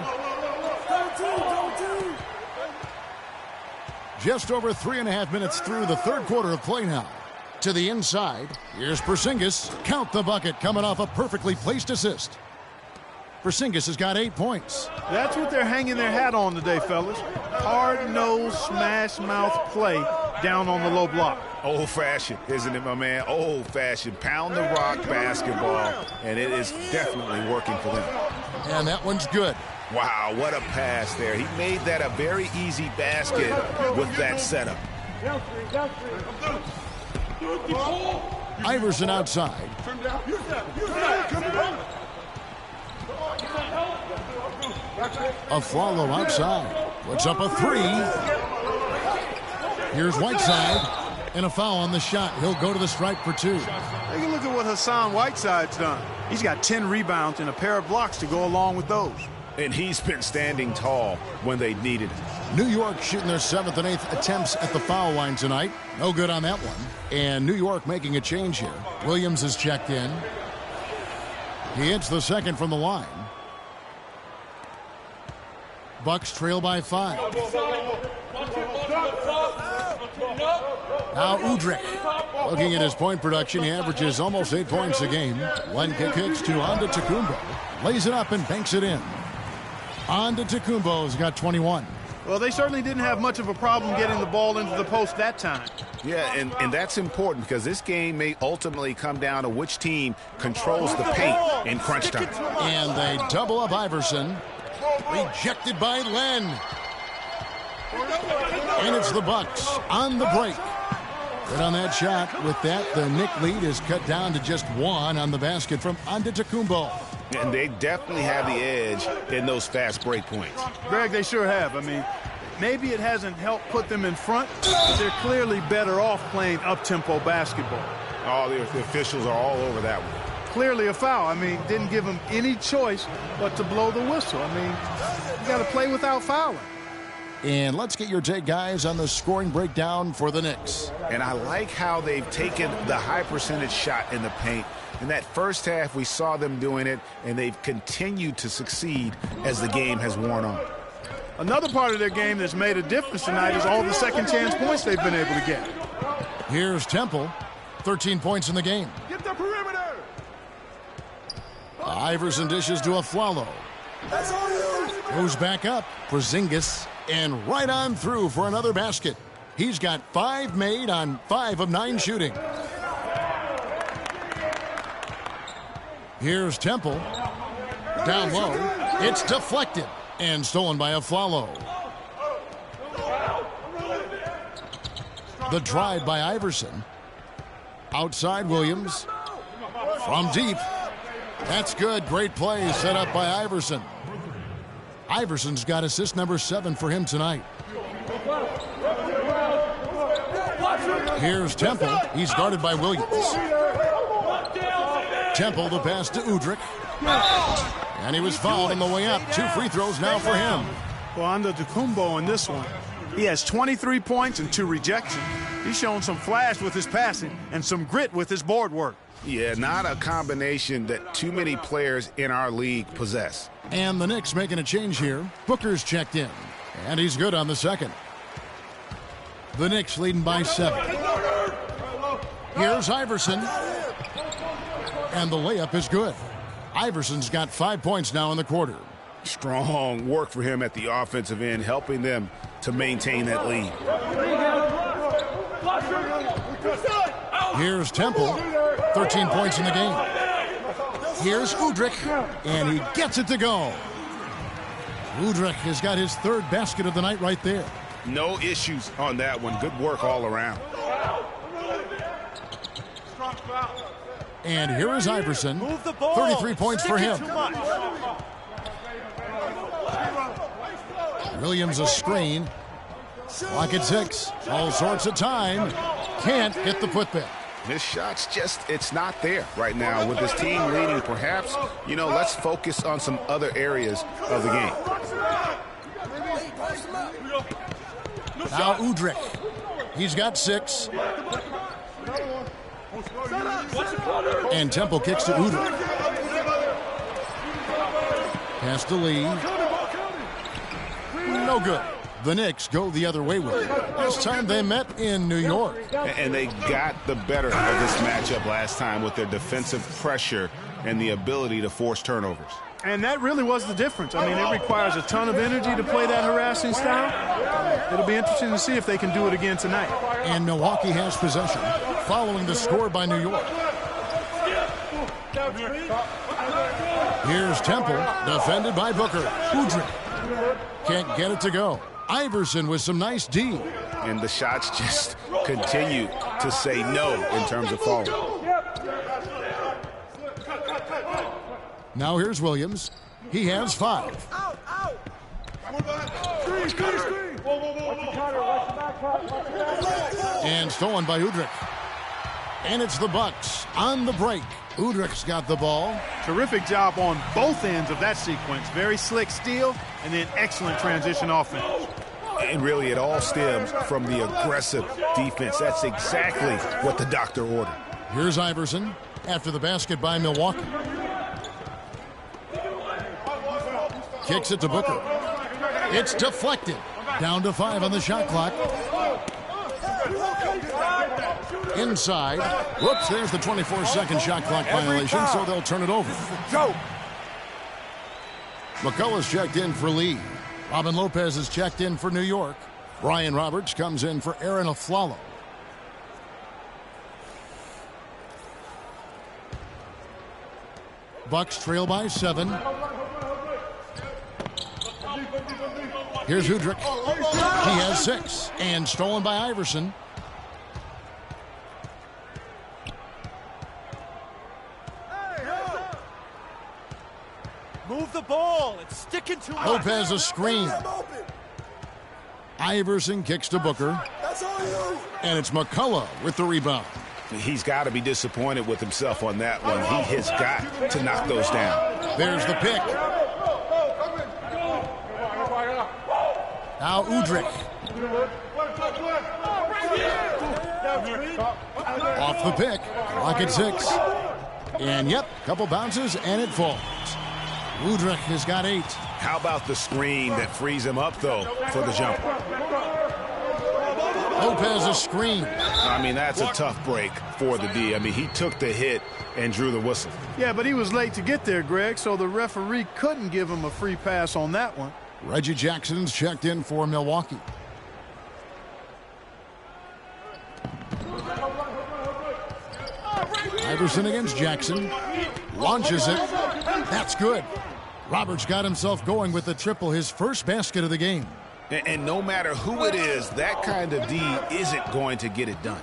Just over 3.5 minutes through the third quarter of play now. To the inside, here's Porzingis. Count the bucket, coming off a perfectly placed assist. Porzingis has got 8 points. That's what they're hanging their hat on today, fellas. Hard-nosed, smash-mouth play down on the low block. Old-fashioned, isn't it, my man? Old-fashioned. Pound the rock basketball, and it is definitely working for them. And that one's good. Wow, what a pass there. He made that a very easy basket with that setup. Iverson outside. A follow outside. Puts up a 3. Here's Whiteside. And a foul on the shot. He'll go to the stripe for 2. Take a look at what Hassan Whiteside's done. He's got 10 rebounds and a pair of blocks to go along with those. And he's been standing tall when they needed it. New York shooting their 7th and 8th attempts at the foul line tonight. No good on that one. And New York making a change here. Williams is checked in. He hits the second from the line. Bucks trail by 5. Now Udrich. Looking at his point production, he averages almost 8 points a game. One kick kicks to Antetokounmpo. Lays it up and banks it in. Antetokounmpo's got 21. Well, they certainly didn't have much of a problem getting the ball into the post that time. Yeah, and that's important because this game may ultimately come down to which team controls the paint in crunch time. And they double up Iverson. Rejected by Len. And it's the Bucks on the break. Good on that shot. With that, the Knick lead is cut down to just 1 on the basket from Antetokounmpo. And they definitely have the edge in those fast break points. Greg, they sure have. I mean, maybe it hasn't helped put them in front, but they're clearly better off playing up-tempo basketball. Oh, the officials are all over that one. Clearly a foul. I mean, didn't give them any choice but to blow the whistle. I mean, you got to play without fouling. And let's get your take, guys, on the scoring breakdown for the Knicks. And I like how they've taken the high percentage shot in the paint. In that first half, we saw them doing it, and they've continued to succeed as the game has worn on. Another part of their game that's made a difference tonight is all the second chance points they've been able to get. Here's Temple, 13 points in the game. Get the perimeter. Iverson dishes to Afflalo. That's all you. Goes back up, Porzingis, and right on through for another basket. He's got 5 made on 5 of 9 shooting. Here's Temple. Down low. It's deflected and stolen by Afflalo. The drive by Iverson. Outside Williams. From deep. That's good. Great play set up by Iverson. Iverson's got assist number 7 for him tonight. Here's Temple. He's guarded by Williams. Temple, the pass to Udrich. And he was fouled on the way up. 2 free throws now for him. Well, Antetokounmpo in this one, he has 23 points and 2 rejections. He's shown some flash with his passing and some grit with his board work. Yeah, not a combination that too many players in our league possess. And the Knicks making a change here. Booker's checked in, and he's good on the second. The Knicks leading by 7. Here's Iverson. And the layup is good. Iverson's got 5 points now in the quarter. Strong work for him at the offensive end, helping them to maintain that lead. Here's Temple, 13 points in the game. Here's Udrich, and he gets it to go. Udrich has got his 3rd basket of the night right there. No issues on that one. Good work all around. And here is Iverson, 33 points for him. Williams a screen. Clock at 6. All sorts of time. Can't get the putback. His shot's just, it's not there right now. With his team leading, perhaps, let's focus on some other areas of the game. Now Udrich. He's got 6. And Temple kicks to Udrich. Pass to Lee. No good. The Knicks go the other way with it. This time they met in New York. And they got the better of this matchup last time with their defensive pressure and the ability to force turnovers. And that really was the difference. I mean, it requires a ton of energy to play that harassing style. It'll be interesting to see if they can do it again tonight. And Milwaukee has possession, following the score by New York. Here's Temple, defended by Booker. Udrich can't get it to go. Iverson with some nice D. And the shots just continue to say no in terms of falling. Now here's Williams. He has 5. And stolen by Udrich. And it's the Bucks on the break. Udrich's got the ball. Terrific job on both ends of that sequence. Very slick steal and then excellent transition offense. And really, it all stems from the aggressive defense. That's exactly what the doctor ordered. Here's Iverson after the basket by Milwaukee. Kicks it to Booker. It's deflected. Down to 5 on the shot clock. Inside. Whoops, there's the 24-second shot clock violation, so they'll turn it over. McCullough's checked in for Lee. Robin Lopez is checked in for New York. Brian Roberts comes in for Aaron Aflalo. Bucks trail by 7. Here's Udrich. He has 6. And stolen by Iverson. Move the ball. It's sticking to Lopez a screen. Iverson kicks to Booker. And it's McCullough with the rebound. He's got to be disappointed with himself on that one. He has got to knock those down. There's the pick. Now Udrich. Off the pick. Clock at 6. And yep, couple bounces and it falls. Udrich has got 8. How about the screen that frees him up, though, for the jumper? Lopez a screen. I mean, that's a tough break for the D. I mean, he took the hit and drew the whistle. Yeah, but he was late to get there, Greg, so the referee couldn't give him a free pass on that one. Reggie Jackson's checked in for Milwaukee. Iverson against Jackson. Launches it. That's good. Roberts got himself going with the triple, his first basket of the game. And no matter who it is, that kind of D isn't going to get it done.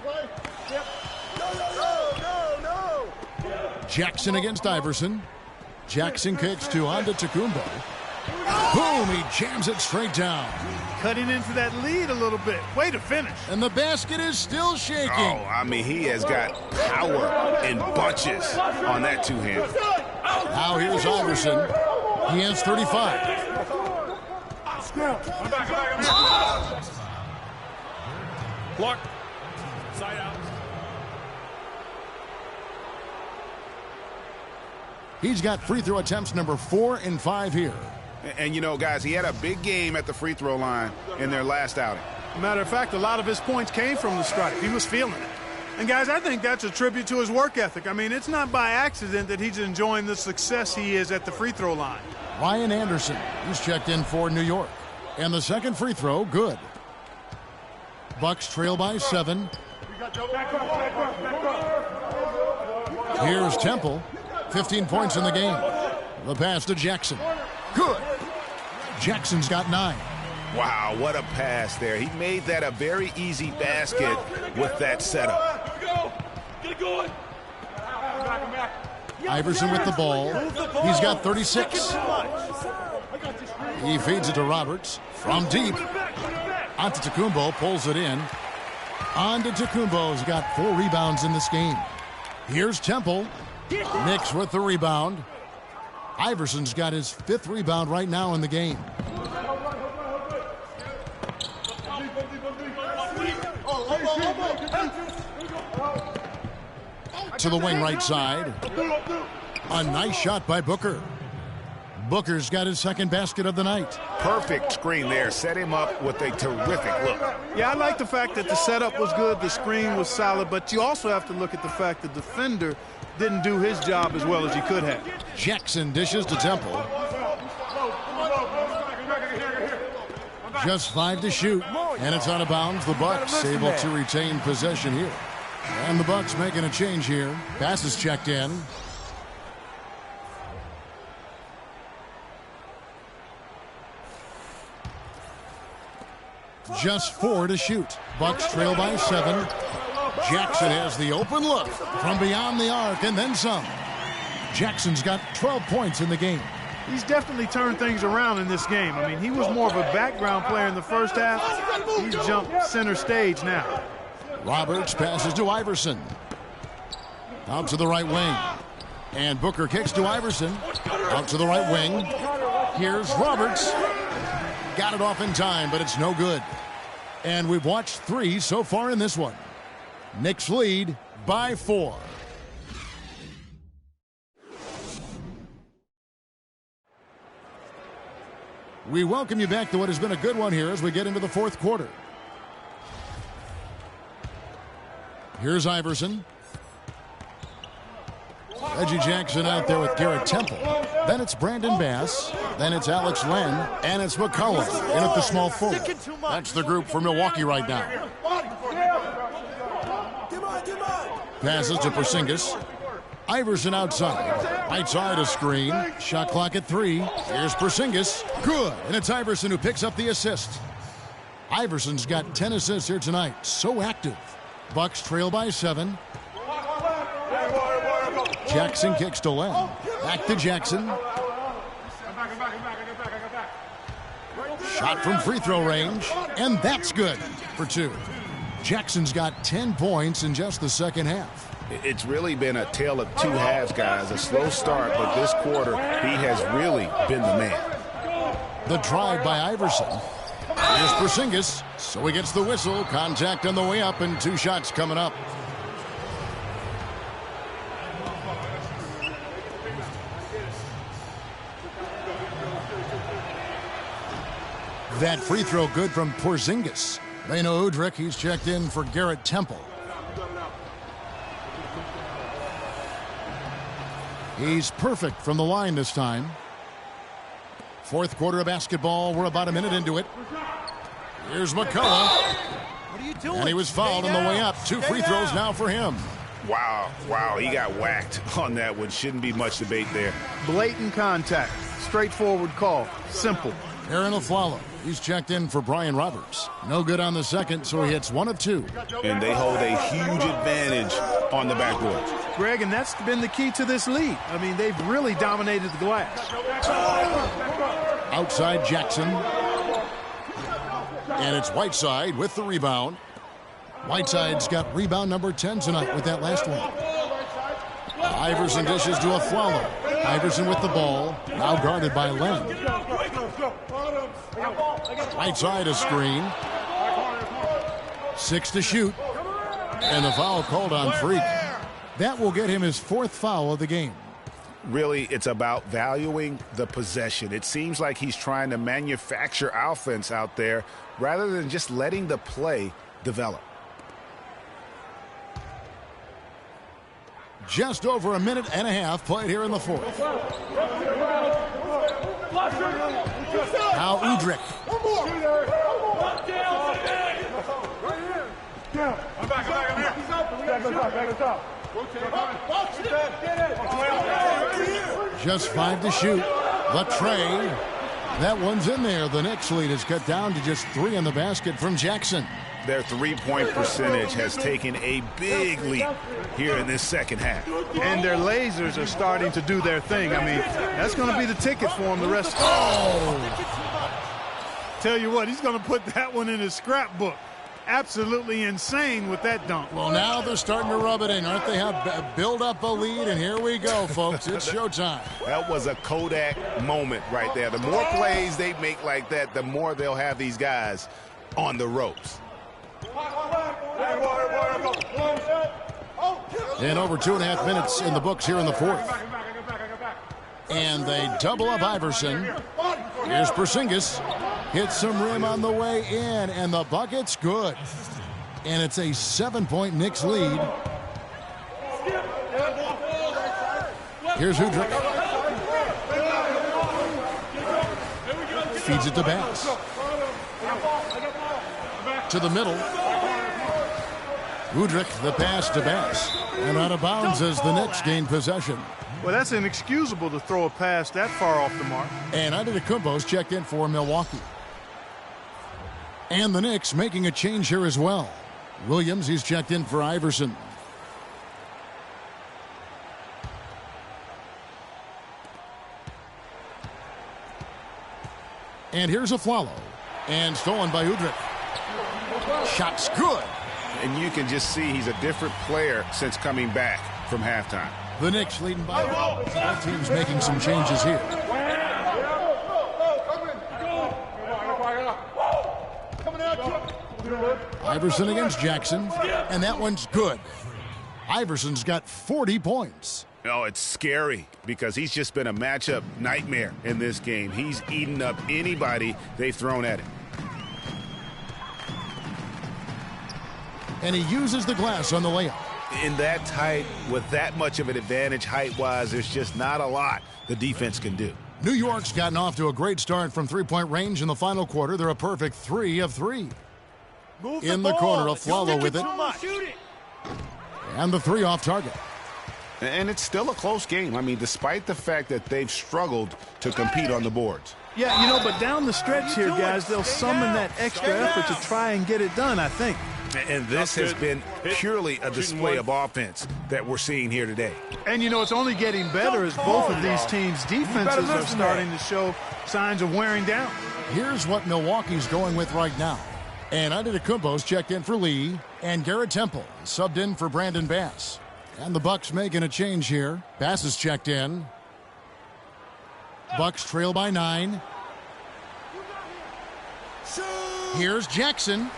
Jackson against Iverson. Jackson kicks to Antetokounmpo. Boom, he jams it straight down. Cutting into that lead a little bit. Way to finish. And the basket is still shaking. Oh, I mean, he has got power in bunches on that two-hand. Now here's Iverson. He has 35. Clark. Side out. He's got free throw attempts number 4 and 5 here. And, you know, guys, he had a big game at the free throw line in their last outing. Matter of fact, a lot of his points came from the stripe. He was feeling it. And, guys, I think that's a tribute to his work ethic. I mean, it's not by accident that he's enjoying the success he is at the free throw line. Ryan Anderson, he's checked in for New York. And the second free throw, good. Bucks trail by 7. Here's Temple. 15 points in the game. The pass to Jackson. Good. Jackson's got 9. Wow, what a pass there. He made that a very easy basket with that setup. Get it going. Iverson with the ball. He's got 36. He feeds it to Roberts from deep. Antetokounmpo pulls it in. Antetokounmpo's got 4 rebounds in this game. Here's Temple. Knicks with the rebound. Iverson's got his 5th rebound right now in the game. To the wing right side. A nice shot by Booker. Booker's got his second basket of the night. Perfect screen there. Set him up with a terrific look. Yeah, I like the fact that the setup was good, the screen was solid, but you also have to look at the fact the defender didn't do his job as well as he could have. Jackson dishes to Temple. Just 5 to shoot, and it's out of bounds. The Bucks able to retain possession here. And the Bucks making a change here. Pass is checked in. Just 4 to shoot. Bucks trail by 7. Jackson has the open look from beyond the arc and then some. Jackson's got 12 points in the game. He's definitely turned things around in this game. I mean, he was more of a background player in the first half. He's jumped center stage now. Roberts passes to Iverson. Out to the right wing. And Booker kicks to Iverson. Out to the right wing. Here's Roberts. Got it off in time, but it's no good. And we've watched 3 so far in this one. Knicks lead by 4. We welcome you back to what has been a good one here as we get into the fourth quarter. Here's Iverson. Reggie Jackson out there with Garrett Temple. Then it's Brandon Bass. Then it's Alex Len. And it's McCollum in at the small forward. That's the group for Milwaukee right now. Passes to Porzingis. Iverson outside. Right side a screen. Shot clock at 3. Here's Porzingis. Good. And it's Iverson who picks up the assist. Iverson's got 10 assists here tonight. So active. Bucks trail by 7. Jackson kicks to Len. Back to Jackson. Shot from free throw range. And that's good for 2. Jackson's got 10 points in just the second half. It's really been a tale of two halves, guys. A slow start, but this quarter, he has really been the man. The drive by Iverson. Here's Porzingis. So he gets the whistle. Contact on the way up, and 2 shots coming up. That free throw good from Porzingis. Leno Udrich, he's checked in for Garrett Temple. He's perfect from the line this time. Fourth quarter of basketball. We're about a minute into it. Here's McCullough. What are you doing? And he was fouled on the way up. 2 free throws now for him. Wow, he got whacked on that one. Shouldn't be much debate there. Blatant contact. Straightforward call. Simple. Aaron Aflalo. He's checked in for Brian Roberts. No good on the second, so he hits 1 of 2. And they hold a huge advantage on the backboard. Greg, and that's been the key to this lead. I mean, they've really dominated the glass. Outside Jackson. And it's Whiteside with the rebound. Whiteside's got rebound number 10 tonight with that last one. Iverson dishes to Aflalo. Iverson with the ball. Now guarded by Len. Right side a screen. 6 to shoot. And the foul called on Freak. That will get him his 4th foul of the game. Really, it's about valuing the possession. It seems like he's trying to manufacture offense out there rather than just letting the play develop. Just over a minute and a half played here in the 4th. Now Udrich. Just 5 to shoot. The tray. That one's in there. The Knicks lead is cut down to just 3 in the basket from Jackson. Their three-point percentage has taken a big leap here in this second half. And their lasers are starting to do their thing. I mean, that's going to be the ticket for them the rest of the Tell you what, he's going to put that one in his scrapbook. Absolutely insane with that dunk. Well, now they're starting to rub it in, aren't they? Have build up a lead, and here we go, folks. It's showtime. That was a Kodak moment right there. The more plays they make like that, the more they'll have these guys on the ropes. And over 2.5 minutes in the books here in the 4th. And they double up Iverson. Here's Porzingis. Hits some rim on the way in, and the bucket's good. And it's a 7-point Knicks lead. Here's Udrich. Feeds it to Bass. To the middle. Udrich, the pass to Bass. And out of bounds as the Knicks gain possession. Well, that's inexcusable to throw a pass that far off the mark. And Antetokounmpo's checked in for Milwaukee. And the Knicks making a change here as well. Williams, he's checked in for Iverson. And here's Aflalo. And stolen by Udrich. Shot's good. And you can just see he's a different player since coming back from halftime. The Knicks leading by both teams making some changes here. Iverson against Jackson, and that one's good. Iverson's got 40 points. Oh, it's scary because he's just been a matchup nightmare in this game. He's eaten up anybody they've thrown at him. And he uses the glass on the layup. In that tight, with that much of an advantage height-wise, there's just not a lot the defense can do. New York's gotten off to a great start from three-point range in the final quarter. They're a perfect 3 of 3. In the corner, Aflalo with it. And the 3 off target. And it's still a close game. I mean, despite the fact that they've struggled to compete on the boards. Yeah, you know, but down the stretch here, guys, they'll summon that extra effort to try and get it done, I think. And this has been purely a display of offense that we're seeing here today. And, you know, it's only getting better as both of these teams' defenses are starting to show signs of wearing down. Here's what Milwaukee's going with right now. And Antetokounmpo's checked in for Lee, and Garrett Temple subbed in for Brandon Bass. And the Bucks making a change here. Bass is checked in. Bucks trail by 9. Here's Jackson.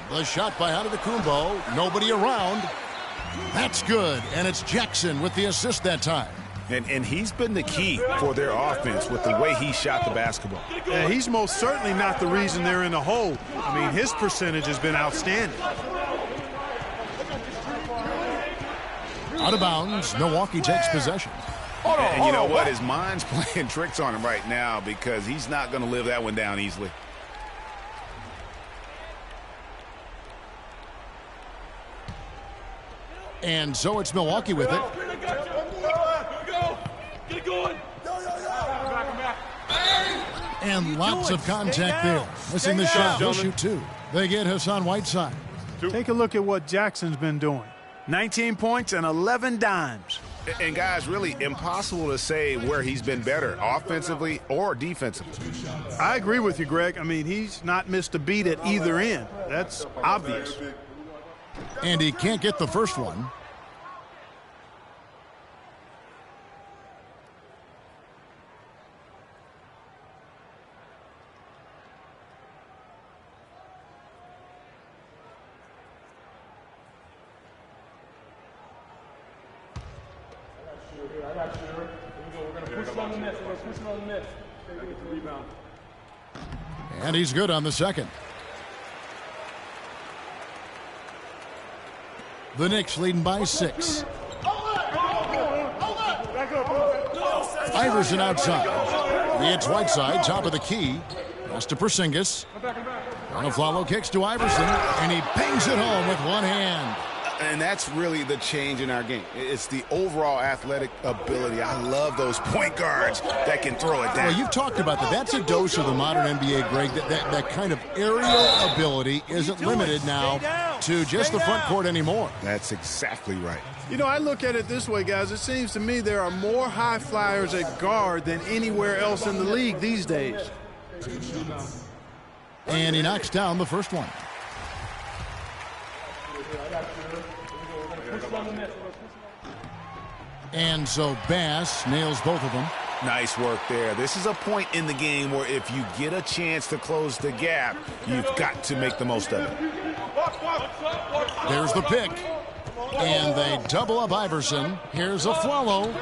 The shot by Antetokounmpo. Nobody around. That's good. And it's Jackson with the assist that time. And he's been the key for their offense with the way he shot the basketball. Yeah, he's most certainly not the reason they're in the hole. I mean, his percentage has been outstanding. Out of bounds. Milwaukee takes possession. And you know what? His mind's playing tricks on him right now because he's not going to live that one down easily. And so it's Milwaukee with it. And lots of contact there. Missing the shot. He'll shoot 2. They get Hassan Whiteside. Take a look at what Jackson's been doing. 19 points and 11 dimes. And guys, really impossible to say where he's been better, offensively or defensively. I agree with you, Greg. I mean, he's not missed a beat at either end. That's obvious. And he can't get the first one. And he's good on the second. The Knicks leading by 6. Iverson outside. It's Whiteside, top of the key. Pass to Porzingis. Aflalo kicks to Iverson, and he bangs it home with one hand. And that's really the change in our game. It's the overall athletic ability. I love those point guards that can throw it down. Well, you've talked about that. That's a dose of the modern NBA, Greg. That kind of aerial ability isn't limited now to just the front court anymore. That's exactly right. You know, I look at it this way, guys. It seems to me there are more high flyers at guard than anywhere else in the league these days. And he knocks down the first one. And so Bass nails both of them. Nice work there. This is a point in the game where if you get a chance to close the gap, you've got to make the most of it. There's the pick. And they double up Iverson. Here's Aflalo.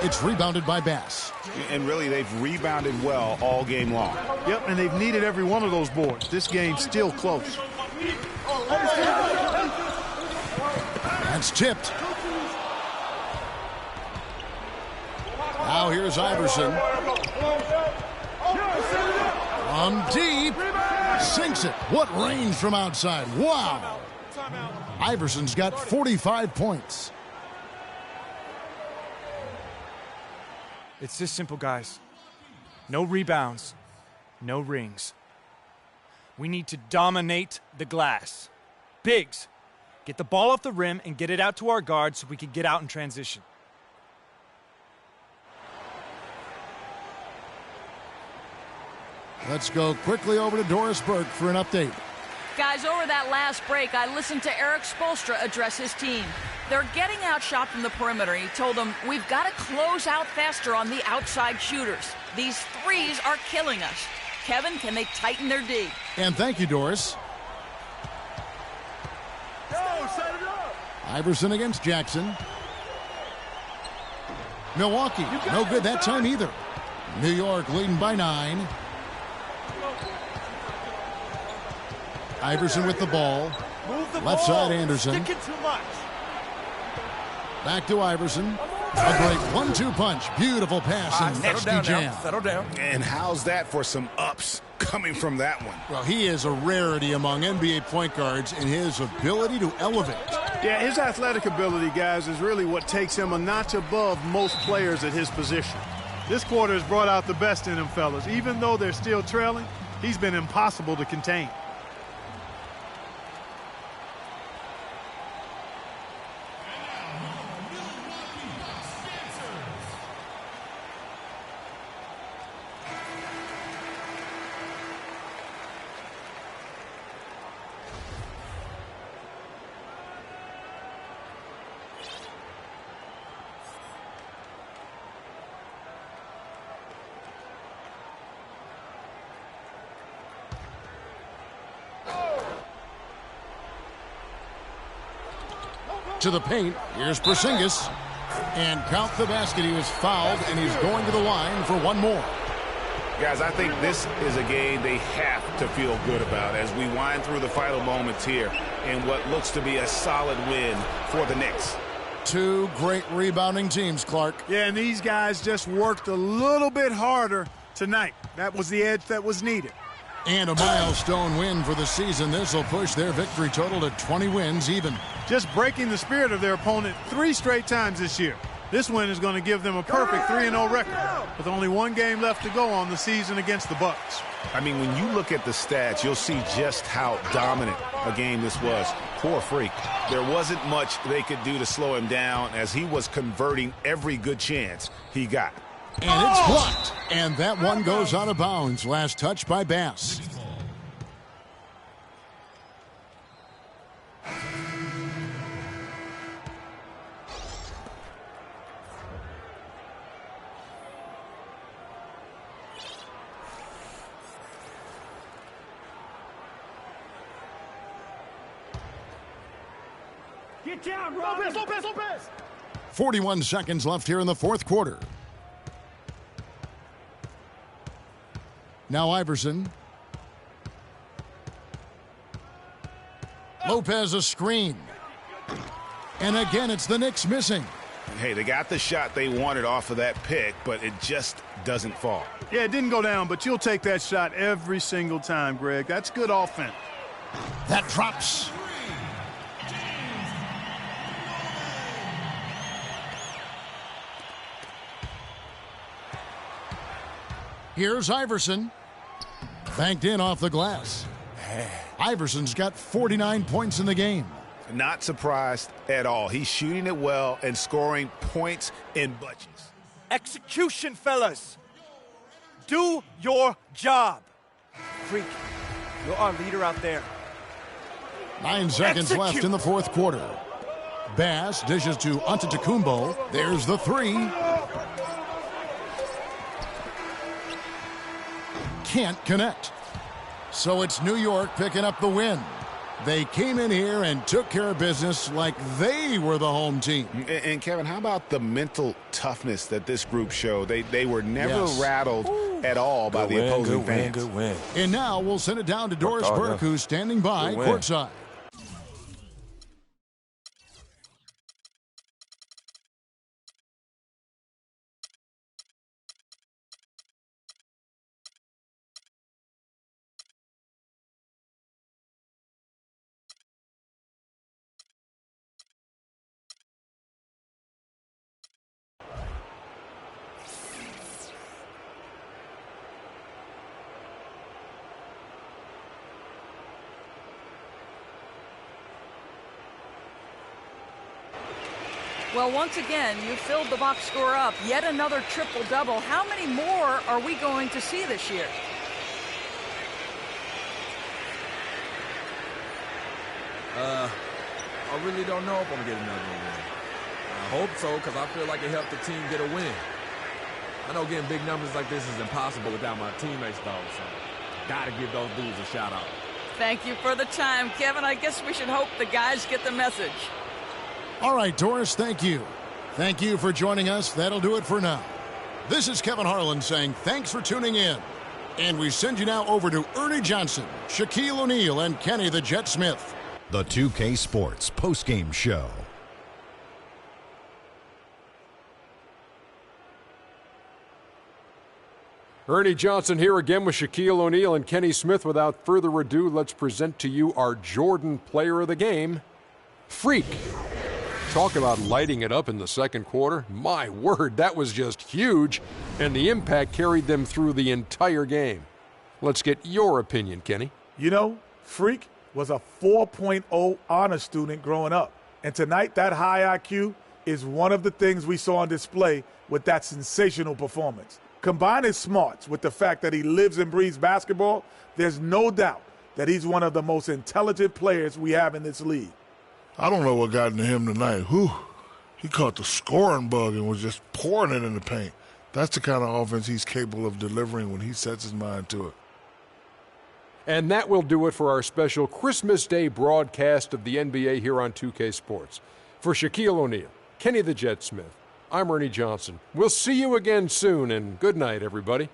It's rebounded by Bass. And really, they've rebounded well all game long. Yep, and they've needed every one of those boards. This game's still close. That's tipped. Now here's Iverson. On deep. Sinks it. What range from outside. Wow. Iverson's got 45 points. It's this simple, guys. No rebounds, no rings. We need to dominate the glass. Biggs, get the ball off the rim and get it out to our guards so we can get out in transition. Let's go quickly over to Doris Burke for an update. Guys, over that last break, I listened to Eric Spoelstra address his team. They're getting outshot from the perimeter. He told them, we've got to close out faster on the outside shooters. These threes are killing us. Kevin, can they tighten their D? And thank you, Doris. Iverson against Jackson. Milwaukee, no good that time either. New York leading by 9. Iverson with the ball. Left side, Anderson. Back to Iverson. A great 1-2 punch. Beautiful pass and nasty jam. Settle down. And how's that for some ups coming from that one? Well, he is a rarity among NBA point guards in his ability to elevate. Yeah, his athletic ability, guys, is really what takes him a notch above most players at his position. This quarter has brought out the best in him, fellas. Even though they're still trailing, he's been impossible to contain. To the paint. Here's Porzingis. And count the basket. He was fouled, and he's going to the line for one more. Guys, I think this is a game they have to feel good about as we wind through the final moments here in what looks to be a solid win for the Knicks. Two great rebounding teams, Clark. Yeah, and these guys just worked a little bit harder tonight. That was the edge that was needed. And a milestone win for the season. This will push their victory total to 20 wins even. Just breaking the spirit of their opponent 3 straight times this year. This win is going to give them a perfect 3-0 record with only 1 game left to go on the season against the Bucks. I mean, when you look at the stats, you'll see just how dominant a game this was. Poor Freak. There wasn't much they could do to slow him down as he was converting every good chance he got. And it's blocked. And that one goes out of bounds. Last touch by Bass. Get down, Lopez, Lopez, Lopez! 41 seconds left here in the fourth quarter. Now Iverson. Lopez a screen. And again, it's the Knicks missing. Hey, they got the shot they wanted off of that pick, but it just doesn't fall. Yeah, it didn't go down, but you'll take that shot every single time, Greg. That's good offense. That drops. Here's Iverson. Banked in off the glass. Iverson's got 49 points in the game. Not surprised at all. He's shooting it well and scoring points in bunches. Execution, fellas. Do your job. Freak, you're our leader out there. 9 seconds left in the fourth quarter. Bass dishes to Antetokounmpo. There's the 3. Can't connect. So it's New York picking up the win. They came in here and took care of business like they were the home team. And Kevin, how about the mental toughness that this group showed? They were never rattled at all by the opposing fans. Good win. And now we'll send it down to Doris Burke, who's standing by courtside. Well, once again, you filled the box score up. Yet another triple-double. How many more are we going to see this year? I really don't know if I'm going to get another win. I hope so, because I feel like it helped the team get a win. I know getting big numbers like this is impossible without my teammates, though, so got to give those dudes a shout-out. Thank you for the time, Kevin. I guess we should hope the guys get the message. All right, Doris, thank you. Thank you for joining us. That'll do it for now. This is Kevin Harlan saying thanks for tuning in. And we send you now over to Ernie Johnson, Shaquille O'Neal, and Kenny the Jet Smith. The 2K Sports postgame show. Ernie Johnson here again with Shaquille O'Neal and Kenny Smith. Without further ado, let's present to you our Jordan player of the game, Freak. Talk about lighting it up in the second quarter. My word, that was just huge, and the impact carried them through the entire game. Let's get your opinion, Kenny. You know, Freak was a 4.0 honor student growing up, and tonight that high IQ is one of the things we saw on display with that sensational performance. Combine his smarts with the fact that he lives and breathes basketball, there's no doubt that he's one of the most intelligent players we have in this league. I don't know what got into him tonight. Whew. He caught the scoring bug and was just pouring it in the paint. That's the kind of offense he's capable of delivering when he sets his mind to it. And that will do it for our special Christmas Day broadcast of the NBA here on 2K Sports. For Shaquille O'Neal, Kenny the Jet Smith, I'm Ernie Johnson. We'll see you again soon, and good night, everybody.